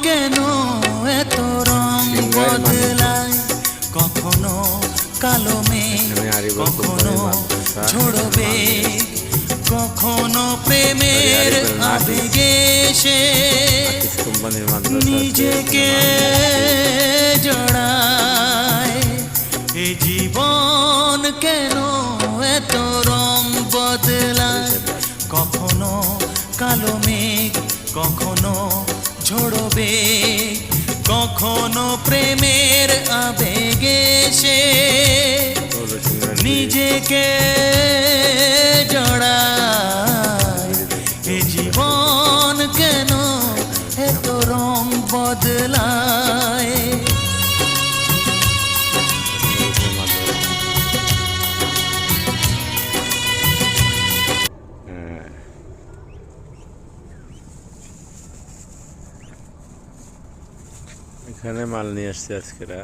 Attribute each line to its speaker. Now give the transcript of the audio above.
Speaker 1: কেন এত রং বদলায়, কখনো কালো মেঘ, কখনো ঝড়বে, কখনো প্রেমের আবেগে সে নিজেকে জড়ায়। এই জীবন কেন এত রং বদলায়, কখনো কালো মেঘ, কখনো ঝড়বে, কখনো প্রেমের আবেগে সে নিজেকে জড়ায়। এ জীবন কেন এত রং বদলায়।
Speaker 2: এখানে মাল নিয়ে আসছে আজকেরা।